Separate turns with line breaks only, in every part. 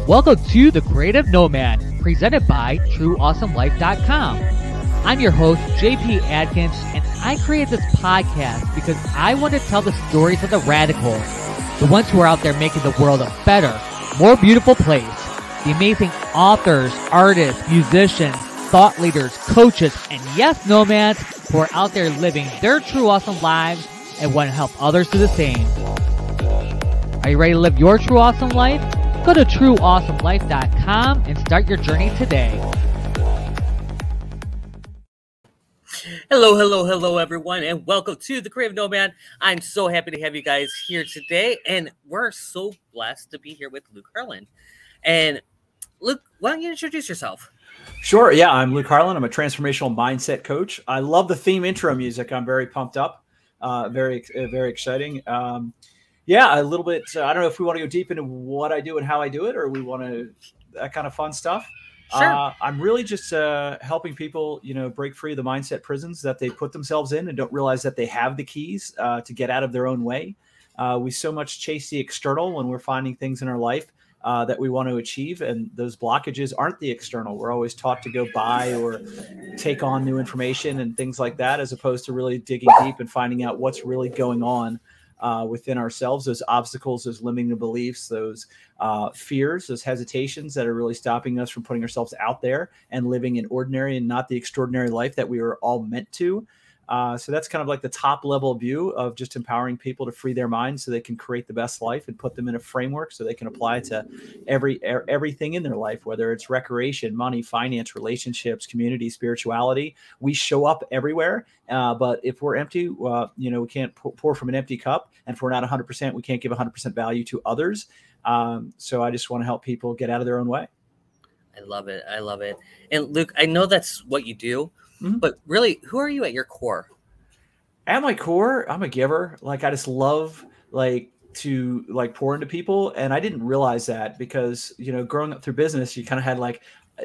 Welcome to The Creative Nomad, presented by TrueAwesomeLife.com. I'm your host, JP Adkins, and I created this podcast because I want to tell the stories of the radicals, the ones who are out there making the world a better, more beautiful place, the amazing authors, artists, musicians, thought leaders, coaches, and yes, nomads who are out there living their true awesome lives and want to help others do the same. Are you ready to live your true awesome life? Go to TrueAwesomeLife.com and start your journey today.
Hello, everyone, and welcome to The Creative Nomad. I'm so happy to have you guys here today, and we're so blessed to be here with Luke Harlan. And Luke, why don't you introduce yourself?
Sure. Yeah, I'm Luke Harlan. I'm a transformational mindset coach. I love the theme intro music. I'm very pumped up. Very exciting. Yeah, a little bit. I don't know if we want to go deep into what I do and how I do it, or we want to that kind of fun stuff.
Sure.
I'm really just helping people, break free of the mindset prisons that they put themselves in and don't realize that they have the keys to get out of their own way. We so much chase the external when we're finding things in our life that we want to achieve, and those blockages aren't the external. We're always taught to go buy or take on new information and things like that, as opposed to really digging deep and finding out what's really going on within ourselves, those obstacles, those limiting beliefs, those fears, those hesitations that are really stopping us from putting ourselves out there and living an ordinary and not the extraordinary life that we were all meant to. So that's kind of like the top level view of just empowering people to free their minds so they can create the best life and put them in a framework so they can apply it to everything in their life, whether it's recreation, money, finance, relationships, community, spirituality. We show up everywhere. But if we're empty, we can't pour from an empty cup. And if we're not 100%, we can't give 100% value to others. So I just want to help people get out of their own way.
I love it. And Luke, I know that's what you do. Mm-hmm. But really, who are you at your core?
At my core, I'm a giver. I just love to pour into people. And I didn't realize that because, growing up through business, you kind of had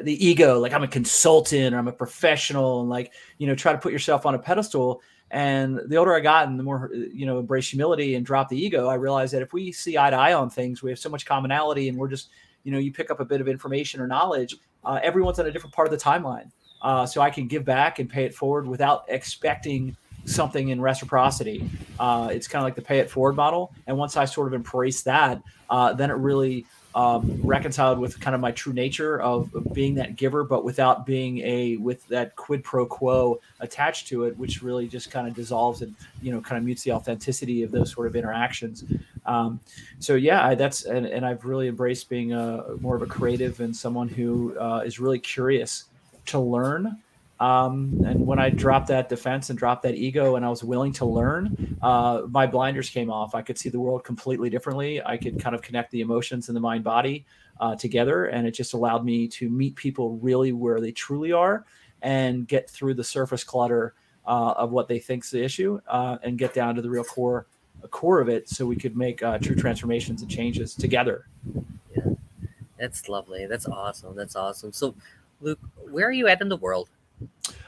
the ego, I'm a consultant or I'm a professional and try to put yourself on a pedestal. And the older I got and the more, embrace humility and drop the ego, I realized that if we see eye to eye on things, we have so much commonality and we're just, you pick up a bit of information or knowledge. Everyone's on a different part of the timeline. So I can give back and pay it forward without expecting something in reciprocity. It's kind of like the pay it forward model. And once I sort of embrace that, then it really reconciled with kind of my true nature of being that giver, but without being with that quid pro quo attached to it, which really just kind of dissolves and, kind of mutes the authenticity of those sort of interactions. So yeah, and I've really embraced being more of a creative and someone who is really curious to learn. And when I dropped that defense and dropped that ego and I was willing to learn, my blinders came off. I could see the world completely differently. I could kind of connect the emotions and the mind body together. And it just allowed me to meet people really where they truly are and get through the surface clutter of what they think's the issue and get down to the real core of it so we could make true transformations and changes together.
Yeah, that's lovely. That's awesome. So Luke, where are you at in the world?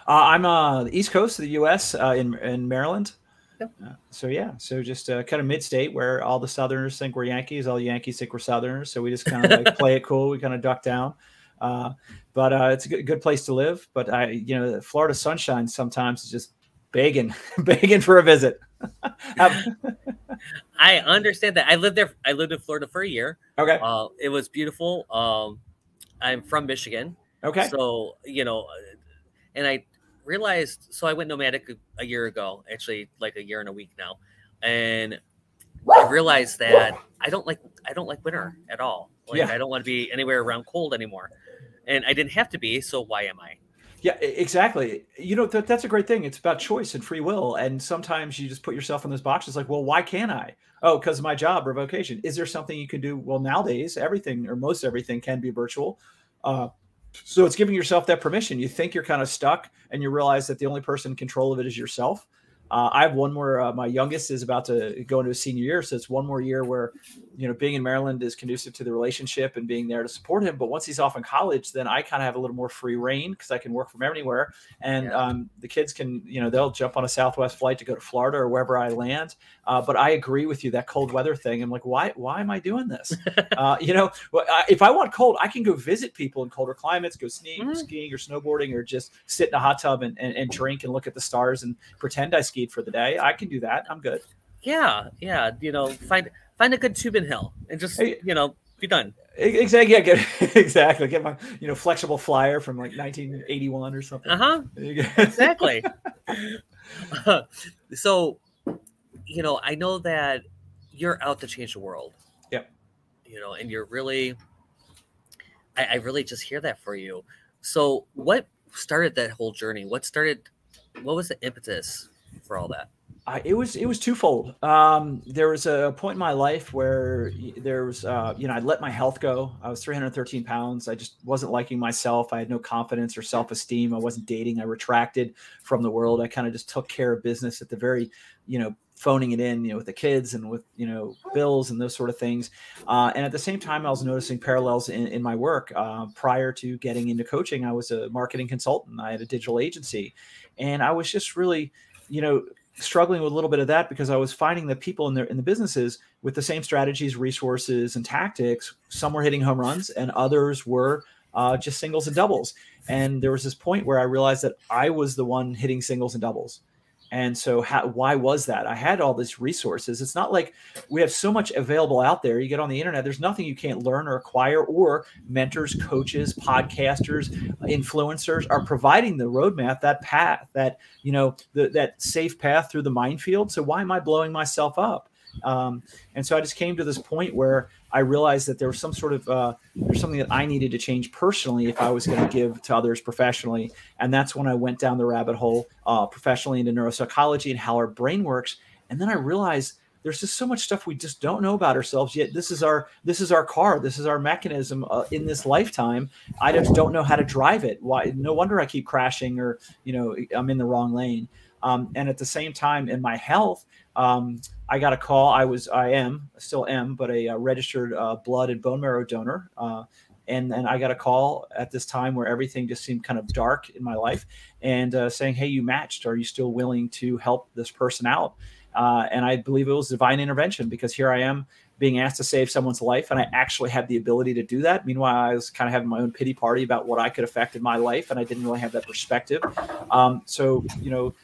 I'm the East Coast of the U.S. In Maryland.
Yep.
So just kind of mid-state where all the Southerners think we're Yankees, all the Yankees think we're Southerners. So we just kind of play it cool. We kind of duck down. But it's a good place to live. But Florida sunshine sometimes is just begging for a visit.
I understand that. I lived in Florida for a year.
Okay.
It was beautiful. I'm from Michigan.
Okay.
So, and I realized, so I went nomadic a year ago, actually a year and a week now. And I realized that I don't like winter at all. I don't want to be anywhere around cold anymore. And I didn't have to be. So why am I?
Yeah, exactly. That's a great thing. It's about choice and free will. And sometimes you just put yourself in those boxes well, why can't I? Oh, because of my job or vocation. Is there something you can do? Well, nowadays, everything or most everything can be virtual. So it's giving yourself that permission. You think you're kind of stuck and you realize that the only person in control of it is yourself. I have one more. My youngest is about to go into his senior year, so it's one more year where, being in Maryland is conducive to the relationship and being there to support him. But once he's off in college, then I kind of have a little more free reign because I can work from anywhere. And the kids can, they'll jump on a Southwest flight to go to Florida or wherever I land. But I agree with you, that cold weather thing. I'm like, why am I doing this? If I want cold, I can go visit people in colder climates, go skiing or snowboarding, or just sit in a hot tub and drink and look at the stars and pretend I skied for the day. I can do that. I'm good.
Yeah. Find a good tubing hill and just, be done.
Exactly. Yeah, exactly. Get my, flexible flyer from like 1981 or something.
Exactly. So, I know that you're out to change the world.
Yep.
And you're really, I really just hear that for you. So what started that whole journey? What was the impetus for all that?
It was twofold. There was a point in my life where there was, I'd let my health go. I was 313 pounds. I just wasn't liking myself. I had no confidence or self-esteem. I wasn't dating. I retracted from the world. I kind of just took care of business at the very, phoning it in, with the kids and with, bills and those sort of things. And at the same time, I was noticing parallels in my work. Prior to getting into coaching, I was a marketing consultant. I had a digital agency, and I was just really, struggling with a little bit of that because I was finding that people in the businesses with the same strategies, resources, and tactics, some were hitting home runs and others were just singles and doubles. And there was this point where I realized that I was the one hitting singles and doubles. And so why was that? I had all these resources. It's not like we have so much available out there. You get on the internet, there's nothing you can't learn or acquire, or mentors, coaches, podcasters, influencers are providing the roadmap, that path, that, that safe path through the minefield. So why am I blowing myself up? And so I just came to this point where I realized that there was some sort of, there's something that I needed to change personally if I was going to give to others professionally. And that's when I went down the rabbit hole professionally into neuropsychology and how our brain works. And then I realized there's just so much stuff we just don't know about ourselves yet. This is our car. This is our mechanism in this lifetime. I just don't know how to drive it. Why? No wonder I keep crashing or, I'm in the wrong lane. And at the same time in my health, I got a call. I still am, but a registered blood and bone marrow donor. And then I got a call at this time where everything just seemed kind of dark in my life, and saying, "Hey, you matched. Are you still willing to help this person out?" And I believe it was divine intervention, because here I am being asked to save someone's life, and I actually had the ability to do that. Meanwhile, I was kind of having my own pity party about what I could affect in my life, and I didn't really have that perspective. So,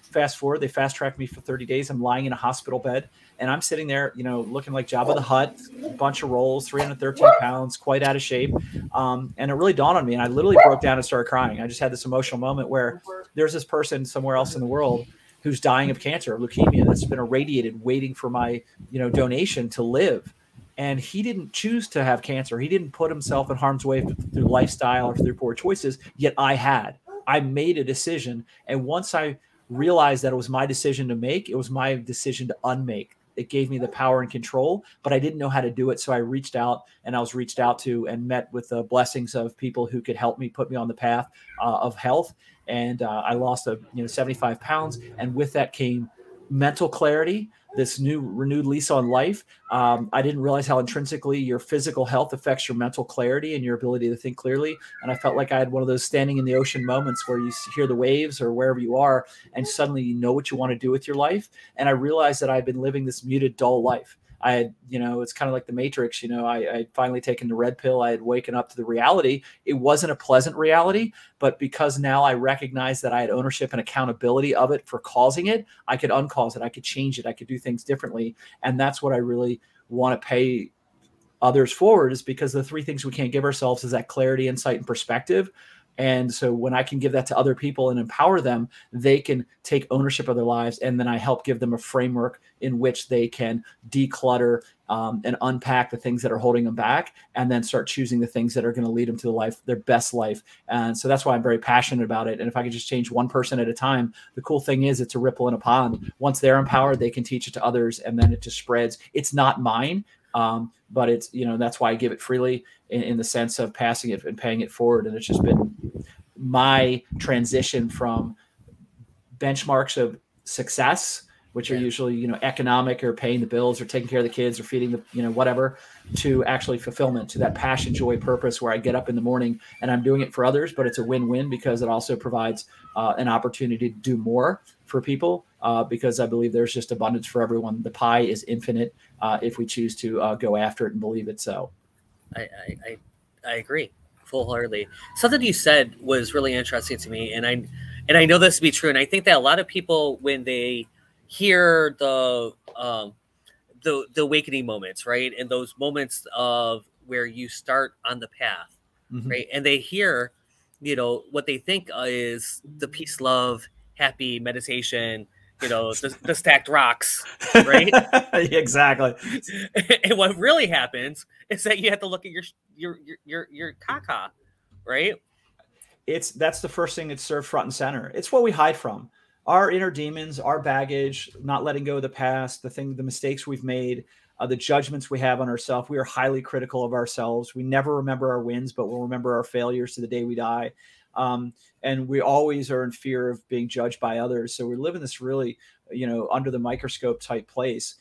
fast forward, they fast tracked me for 30 days. I'm lying in a hospital bed, and I'm sitting there, looking like Jabba the Hutt, a bunch of rolls, 313 pounds, quite out of shape. And it really dawned on me, and I literally broke down and started crying. I just had this emotional moment where there's this person somewhere else in the world who's dying of cancer, leukemia, that's been irradiated, waiting for my, donation to live. And he didn't choose to have cancer. He didn't put himself in harm's way through lifestyle or through poor choices, yet I made a decision. And once I realized that it was my decision to make, it was my decision to unmake. It gave me the power and control, but I didn't know how to do it. So I reached out, and I was reached out to and met with the blessings of people who could help me, put me on the path of health. And I lost 75 pounds. And with that came mental clarity, this new renewed lease on life. I didn't realize how intrinsically your physical health affects your mental clarity and your ability to think clearly. And I felt like I had one of those standing in the ocean moments where you hear the waves or wherever you are, and suddenly you know what you want to do with your life. And I realized that I've been living this muted, dull life. I had, it's kind of like the Matrix, I had finally taken the red pill. I had waken up to the reality. It wasn't a pleasant reality, but because now I recognized that I had ownership and accountability of it for causing it, I could uncause it. I could change it. I could do things differently. And that's what I really want to pay others forward, is because the three things we can't give ourselves is that clarity, insight, and perspective. And so when I can give that to other people and empower them, they can take ownership of their lives. And then I help give them a framework in which they can declutter and unpack the things that are holding them back, and then start choosing the things that are going to lead them to their best life. And so that's why I'm very passionate about it. And if I could just change one person at a time, the cool thing is it's a ripple in a pond. Once they're empowered, they can teach it to others, and then it just spreads. It's not mine. But it's, that's why I give it freely in the sense of passing it and paying it forward. And it's just been my transition from benchmarks of success which are usually, you know, economic or paying the bills or taking care of the kids or feeding the, you know, whatever, to actually fulfillment, to that passion, joy, purpose, where I get up in the morning and I'm doing it for others, but it's a win-win because it also provides an opportunity to do more for people, because I believe there's just abundance for everyone. The pie is infinite if we choose to go after it and believe it so.
I agree full-heartedly. Something you said was really interesting to me, and I know this to be true. And I think that a lot of people, when they hear the awakening moments, right, and those moments of where you start on the path, right, and they hear, you know, what they think is the peace, love, happy meditation, you know, the stacked rocks, right?
Exactly.
And what really happens is that you have to look at your caca, right?
That's the first thing that's served front and center. It's what we hide from. Our inner demons, our baggage, not letting go of the past, the mistakes we've made, the judgments we have on ourselves. We are highly critical of ourselves. We never remember our wins, but we'll remember our failures to the day we die. And we always are in fear of being judged by others. So we live in this really, you know, under the microscope type place.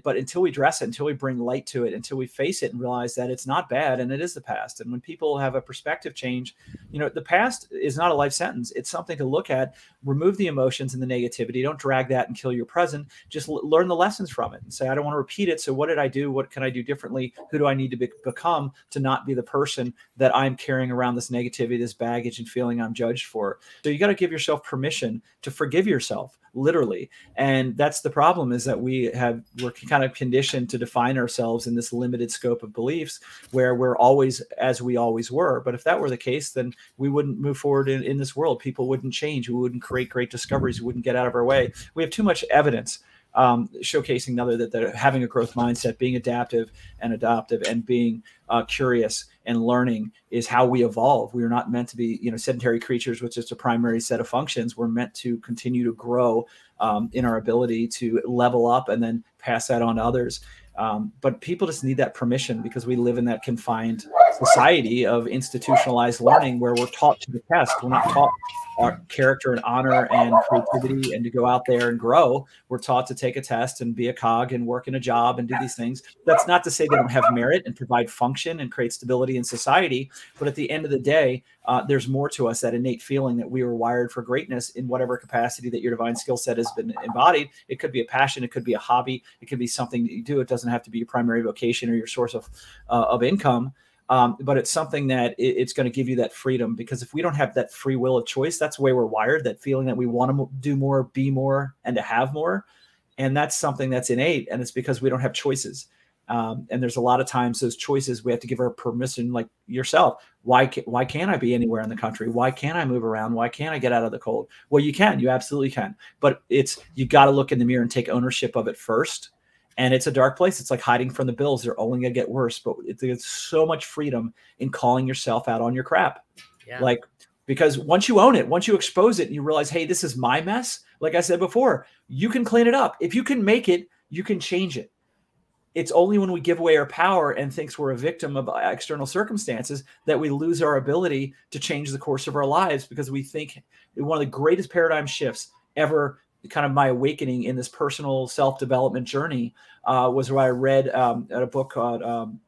But until we address it, until we bring light to it, until we face it and realize that it's not bad and it is the past. And when people have a perspective change, you know, the past is not a life sentence. It's something to look at, remove the emotions and the negativity. Don't drag that and kill your present. Just learn the lessons from it and say, I don't want to repeat it. So what did I do? What can I do differently? Who do I need to become to not be the person that I'm carrying around this negativity, this baggage, and feeling I'm judged for? So you got to give yourself permission to forgive yourself, literally. And that's the problem, is that we're kind of conditioned to define ourselves in this limited scope of beliefs where we're always as we always were. But if that were the case, then we wouldn't move forward in this world. People wouldn't change. We wouldn't create great discoveries. We wouldn't get out of our way. We have too much evidence showcasing that having a growth mindset, being adaptive and adoptive, and being curious and learning is how we evolve. We are not meant to be, you know, sedentary creatures with just a primary set of functions. We're meant to continue to grow in our ability to level up and then pass that on to others. But people just need that permission, because we live in that confined society of institutionalized learning where we're taught to the test. We're not taught our character and honor and creativity and to go out there and grow. We're taught to take a test and be a cog and work in a job and do these things. That's not to say they don't have merit and provide function and create stability in society. But at the end of the day, there's more to us, that innate feeling that we were wired for greatness in whatever capacity that your divine skill set has been embodied. It could be a passion. It could be a hobby. It could be something that you do. It doesn't have to be your primary vocation or your source of income. But it's something that it's going to give you that freedom, because if we don't have that free will of choice, that's the way we're wired, that feeling that we want to do more, be more, and to have more. And that's something that's innate. And it's because we don't have choices. And there's a lot of times those choices, we have to give our permission, like yourself. Why can't I be anywhere in the country? Why can't I move around? Why can't I get out of the cold? Well, you can, you absolutely can. But you got to look in the mirror and take ownership of it first. And it's a dark place. It's like hiding from the bills. They're only going to get worse. But it's so much freedom in calling yourself out on your crap. Yeah. Like, because once you own it, once you expose it and you realize, hey, this is my mess. Like I said before, you can clean it up. If you can make it, you can change it. It's only when we give away our power and think we're a victim of external circumstances that we lose our ability to change the course of our lives, because we think one of the greatest paradigm shifts ever, kind of my awakening in this personal self-development journey, was where I read a book called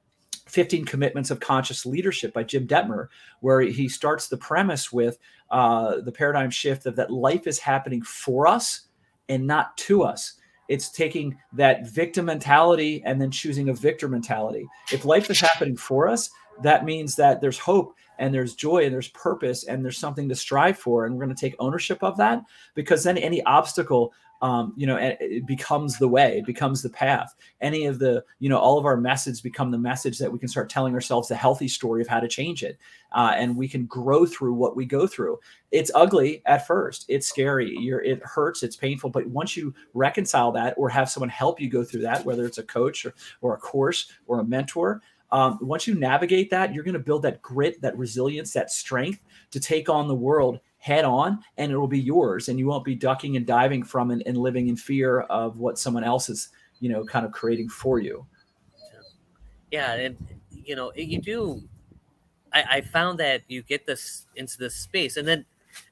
15 Commitments of Conscious Leadership by Jim Detmer, where he starts the premise with the paradigm shift of that life is happening for us and not to us. It's taking that victim mentality and then choosing a victor mentality. If life is happening for us, that means that there's hope and there's joy and there's purpose and there's something to strive for. And we're going to take ownership of that, because then any obstacle, it becomes the way, it becomes the path. Any of the, all of our methods become the message that we can start telling ourselves the healthy story of how to change it. And we can grow through what we go through. It's ugly at first. It's scary. It hurts. It's painful. But once you reconcile that, or have someone help you go through that, whether it's a coach or a course or a mentor, once you navigate that, you're going to build that grit, that resilience, that strength to take on the world head on, and it will be yours. And you won't be ducking and diving from and living in fear of what someone else is, kind of creating for you.
Yeah. And, you do. I found that you get this into this space, and then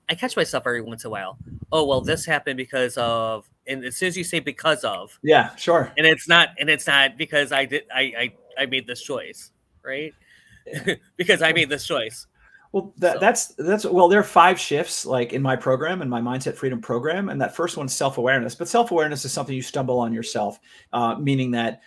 I catch myself every once in a while. Oh, well, this happened because of And as soon as you say because of,
yeah, sure.
and it's not because I made this choice, right? Because I made this choice.
Well, that's well, there are 5 shifts like in my program, in my Mindset Freedom program, and that first one's self-awareness. But self-awareness is something you stumble on yourself, meaning that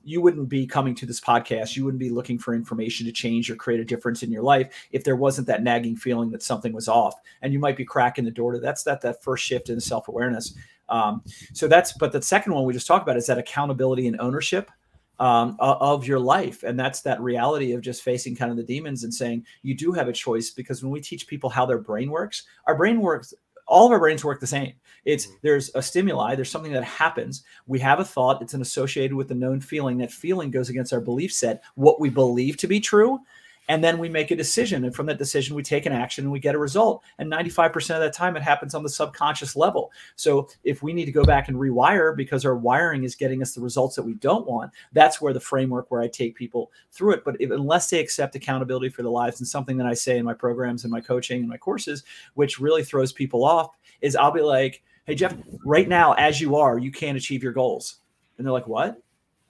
you wouldn't be coming to this podcast, you wouldn't be looking for information to change or create a difference in your life if there wasn't that nagging feeling that something was off, and you might be cracking the door to that first shift in self-awareness. But the second one we just talked about is that accountability and ownership of your life. And that's that reality of just facing kind of the demons and saying you do have a choice, because when we teach people how their brain works, all of our brains work the same. There's a stimuli, there's something that happens. We have a thought, it's associated with the known feeling. That feeling goes against our belief set, what we believe to be true. And then we make a decision. And from that decision, we take an action and we get a result. And 95% of that time, it happens on the subconscious level. So if we need to go back and rewire because our wiring is getting us the results that we don't want, that's where the framework where I take people through it. But unless they accept accountability for their lives, and something that I say in my programs and my coaching and my courses, which really throws people off, is I'll be like, hey, Jeff, right now, as you are, you can't achieve your goals. And they're like, what?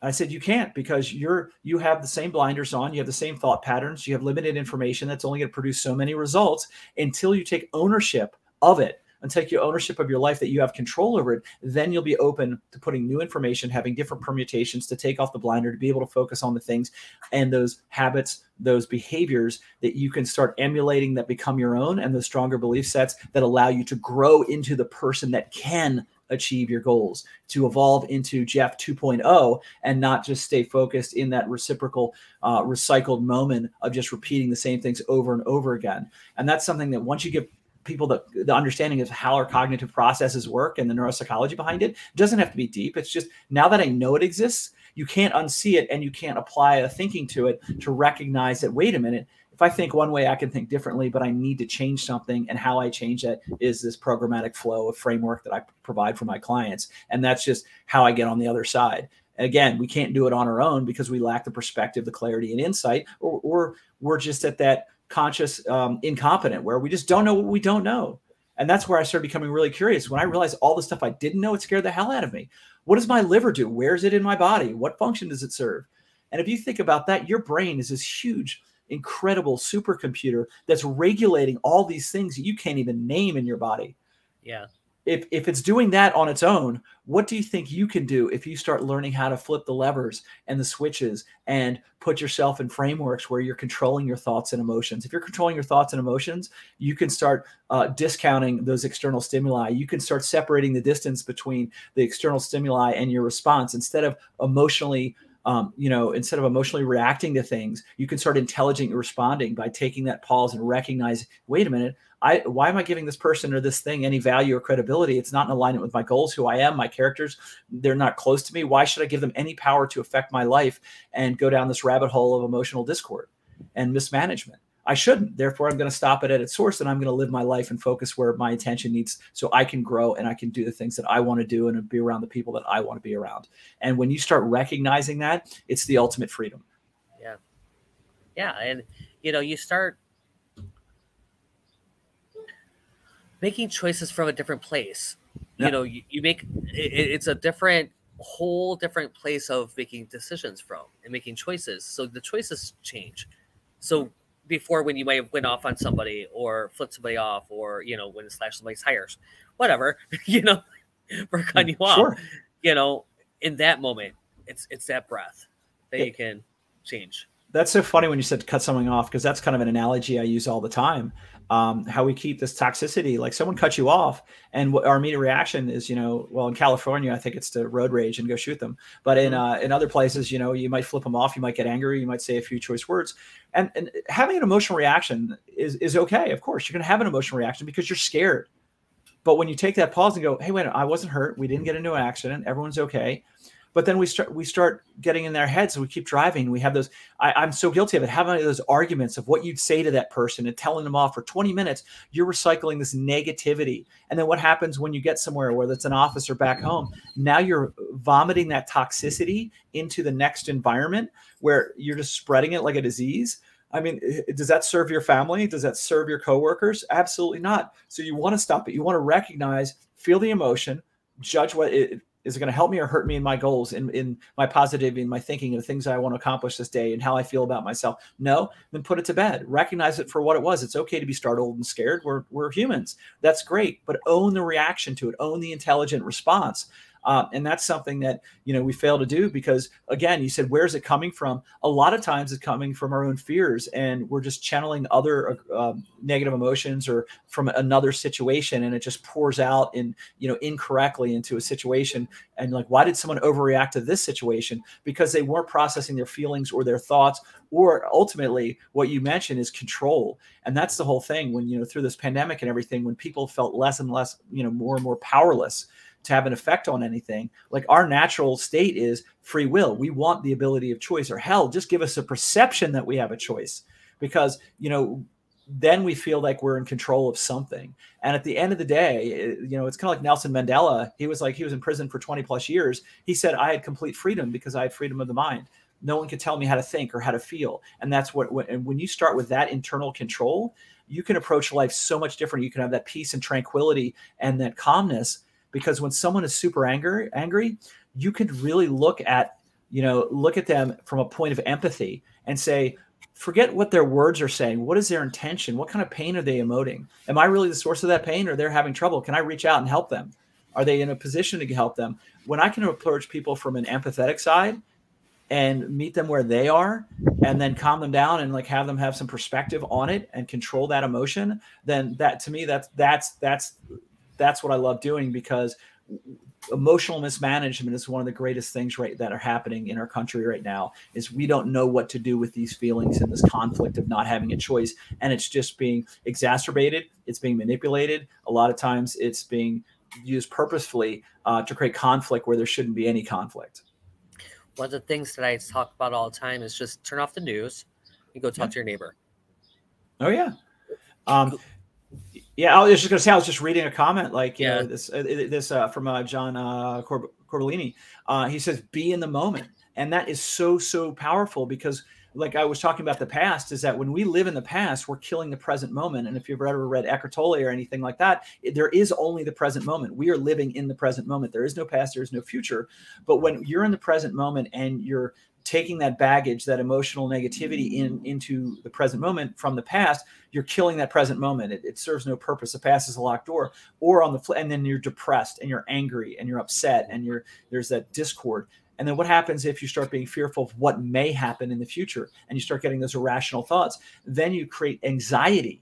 I said, you can't, because you have the same blinders on, you have the same thought patterns, you have limited information that's only going to produce so many results. Until you take ownership of it and take your ownership of your life, that you have control over it, then you'll be open to putting new information, having different permutations to take off the blinder, to be able to focus on the things and those habits, those behaviors that you can start emulating that become your own, and the stronger belief sets that allow you to grow into the person that can achieve your goals, to evolve into Jeff 2.0 and not just stay focused in that reciprocal, recycled moment of just repeating the same things over and over again. And that's something that once you give people the understanding of how our cognitive processes work and the neuropsychology behind it, it doesn't have to be deep. It's just, now that I know it exists, you can't unsee it, and you can't apply a thinking to it to recognize that, wait a minute, if I think one way, I can think differently, but I need to change something. And how I change that is this programmatic flow of framework that I provide for my clients. And that's just how I get on the other side. And again, we can't do it on our own because we lack the perspective, the clarity, and insight, or we're just at that conscious incompetent where we just don't know what we don't know. And that's where I started becoming really curious. When I realized all the stuff I didn't know, it scared the hell out of me. What does my liver do? Where is it in my body? What function does it serve? And if you think about that, your brain is this huge, incredible supercomputer that's regulating all these things that you can't even name in your body.
Yeah.
If it's doing that on its own, what do you think you can do if you start learning how to flip the levers and the switches and put yourself in frameworks where you're controlling your thoughts and emotions? If you're controlling your thoughts and emotions, you can start discounting those external stimuli. You can start separating the distance between the external stimuli and your response. Instead of emotionally reacting to things, you can start intelligently responding by taking that pause and recognize, wait a minute, why am I giving this person or this thing any value or credibility? It's not in alignment with my goals, who I am, my characters. They're not close to me. Why should I give them any power to affect my life and go down this rabbit hole of emotional discord and mismanagement? I shouldn't. Therefore, I'm going to stop it at its source, and I'm going to live my life and focus where my attention needs, so I can grow and I can do the things that I want to do and be around the people that I want to be around. And when you start recognizing that, it's the ultimate freedom.
Yeah. Yeah. And, you start making choices from a different place.
Yeah.
You make it's a whole different place of making decisions from and making choices. So the choices change. So before, when you might have went off on somebody or flipped somebody off, or, when slashed somebody's tires, whatever, for cutting you off, in that moment, it's that breath that you can change.
That's so funny when you said to cut something off, because that's kind of an analogy I use all the time. How we keep this toxicity, like someone cuts you off, and our immediate reaction is, well, in California, I think it's to road rage and go shoot them. But in other places, you might flip them off, you might get angry, you might say a few choice words. And having an emotional reaction is okay. Of course, you're going to have an emotional reaction because you're scared. But when you take that pause and go, hey, wait, I wasn't hurt. We didn't get into an accident. Everyone's okay. But then we start getting in their heads, and we keep driving. We have those, I'm so guilty of it, having those arguments of what you'd say to that person and telling them off for 20 minutes. You're recycling this negativity. And then what happens when you get somewhere, whether it's an office or back home, now you're vomiting that toxicity into the next environment where you're just spreading it like a disease. I mean, does that serve your family? Does that serve your coworkers? Absolutely not. So you want to stop it. You want to recognize, feel the emotion, judge what it is going to help me or hurt me in my goals, in my positivity, in my thinking, the things I want to accomplish this day and how I feel about myself. No, then put it to bed. Recognize it for what it was. It's okay to be startled and scared. We're humans. That's great, but own the reaction to it. Own the intelligent response. And that's something that, we fail to do because, again, you said, where's it coming from? A lot of times it's coming from our own fears, and we're just channeling other negative emotions or from another situation, and it just pours out incorrectly into a situation. And like, why did someone overreact to this situation? Because they weren't processing their feelings or their thoughts, or ultimately what you mentioned is control. And that's the whole thing when, through this pandemic and everything, when people felt less and less, more and more powerless to have an effect on anything. Like, our natural state is free will. We want the ability of choice, or hell, just give us a perception that we have a choice, because, then we feel like we're in control of something. And at the end of the day, it's kind of like Nelson Mandela. He was in prison for 20 plus years. He said, I had complete freedom because I had freedom of the mind. No one could tell me how to think or how to feel. And that's and when you start with that internal control, you can approach life so much different. You can have that peace and tranquility and that calmness. Because when someone is super angry, you could really look at them from a point of empathy and say, forget what their words are saying. What is their intention? What kind of pain are they emoting? Am I really the source of that pain, or they're having trouble? Can I reach out and help them? Are they in a position to help them? When I can approach people from an empathetic side and meet them where they are, and then calm them down and like have them have some perspective on it and control that emotion, then that, to me, that's what I love doing, because emotional mismanagement is one of the greatest things that are happening in our country right now. Is we don't know what to do with these feelings and this conflict of not having a choice. And it's just being exacerbated. It's being manipulated. A lot of times it's being used purposefully to create conflict where there shouldn't be any conflict.
One of the things that I talk about all the time is just turn off the news and go talk to your neighbor.
Oh, yeah. Yeah, I was just going to say, I was just reading a comment this from John Corbellini. He says, be in the moment. And that is so, so powerful, because like I was talking about the past, is that when we live in the past, we're killing the present moment. And if you've ever read Eckhart Tolle or anything like that, there is only the present moment. We are living in the present moment. There is no past, there is no future. But when you're in the present moment and you're taking that baggage, that emotional negativity into the present moment from the past, you're killing that present moment. It serves no purpose. The past is a locked door. Or and then you're depressed and you're angry and you're upset and there's that discord. And then what happens if you start being fearful of what may happen in the future and you start getting those irrational thoughts? Then you create anxiety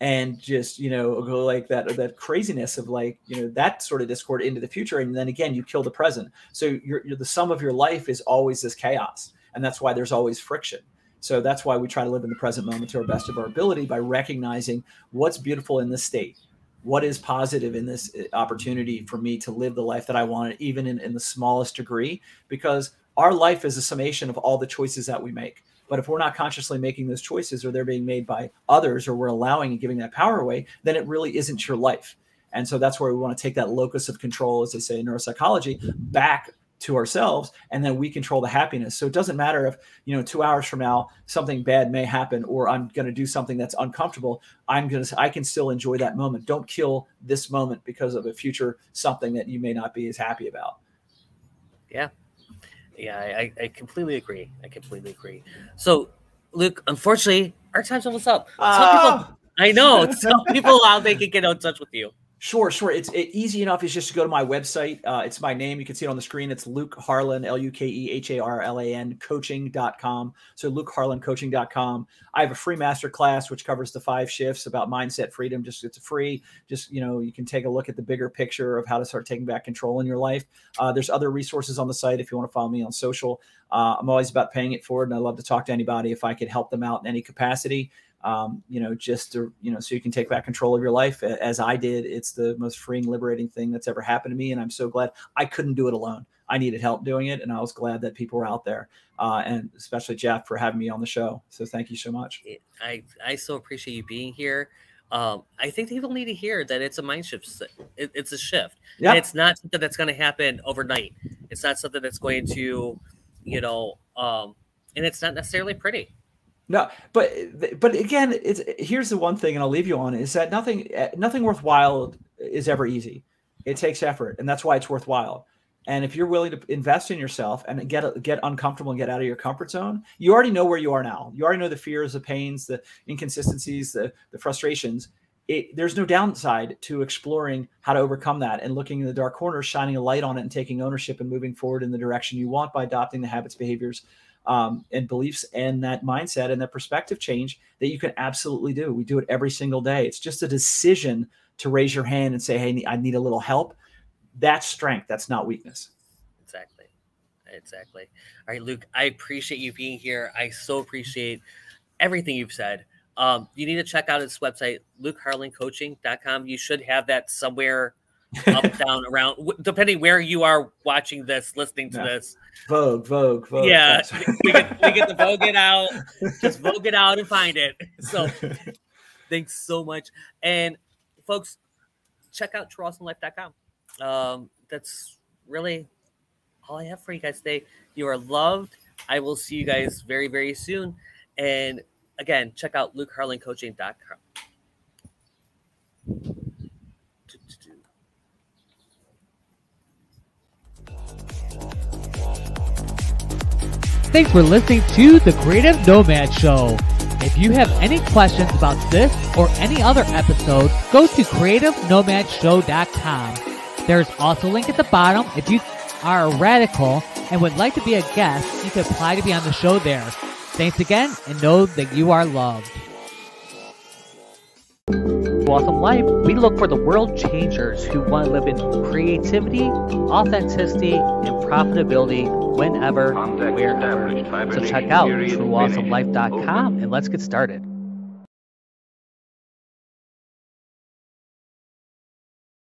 and just, go like that craziness of that sort of discord into the future. And then again, you kill the present. So you're the sum of your life is always this chaos. And that's why there's always friction. So that's why we try to live in the present moment to our best of our ability, by recognizing what's beautiful in this state. What is positive in this opportunity for me to live the life that I want, even in the smallest degree, because our life is a summation of all the choices that we make. But if we're not consciously making those choices, or they're being made by others, or we're allowing and giving that power away, then it really isn't your life. And so that's where we want to take that locus of control, as they say in neuropsychology, back to ourselves, and then we control the happiness. So it doesn't matter if, 2 hours from now, something bad may happen, or I'm going to do something that's uncomfortable. I can still enjoy that moment. Don't kill this moment because of a future something that you may not be as happy about.
Yeah. Yeah, I completely agree. So, Luke, unfortunately, our time's almost up. I know. Tell people how they can get in touch with you.
Sure. It's easy enough. Is just to go to my website. It's my name. You can see it on the screen. It's Luke Harlan, LukeHarlan, coaching.com. So LukeHarlanCoaching.com. I have a free masterclass, which covers the 5 shifts about mindset freedom. It's free. You can take a look at the bigger picture of how to start taking back control in your life. There's other resources on the site if you want to follow me on social. I'm always about paying it forward, and I love to talk to anybody if I could help them out in any capacity. So you can take back control of your life as I did. It's the most freeing, liberating thing that's ever happened to me. And I'm so glad. I couldn't do it alone. I needed help doing it. And I was glad that people were out there, and especially Jeff for having me on the show. So thank you so much.
I so appreciate you being here. I think people need to hear that it's a mind shift. It's a shift. Yep. And it's not something that's going to happen overnight. It's not something that's going to, and it's not necessarily pretty.
No, but again, here's the one thing, and I'll leave you on, is that nothing worthwhile is ever easy. It takes effort, and that's why it's worthwhile. And if you're willing to invest in yourself and get uncomfortable and get out of your comfort zone, you already know where you are now. You already know the fears, the pains, the inconsistencies, the frustrations. There's no downside to exploring how to overcome that and looking in the dark corners, shining a light on it and taking ownership and moving forward in the direction you want by adopting the habits, behaviors, and beliefs and that mindset and that perspective change that you can absolutely do. We do it every single day. It's just a decision to raise your hand and say, hey, I need a little help. That's strength. That's not weakness.
Exactly. All right, Luke, I appreciate you being here. I so appreciate everything you've said. You need to check out his website, lukeharlancoaching.com. You should have that somewhere up, down, around, depending where you are watching this, listening to this.
Vogue.
Yeah, we get the Vogue it out. Just Vogue it out and find it. So thanks so much. And folks, check out trueawesomelife.com. That's really all I have for you guys today. You are loved. I will see you guys very, very soon. And again, check out lukeharlancoaching.com.
Thanks for listening to The Creative Nomad Show. If you have any questions about this or any other episode, go to creativenomadshow.com. There's also a link at the bottom. If you are a radical and would like to be a guest, you can apply to be on the show there. Thanks again, and know that you are loved. Awesome Life, we look for the world changers who want to live in creativity, authenticity, and profitability whenever, wherever. So check out trueawesomelife.com and let's get started.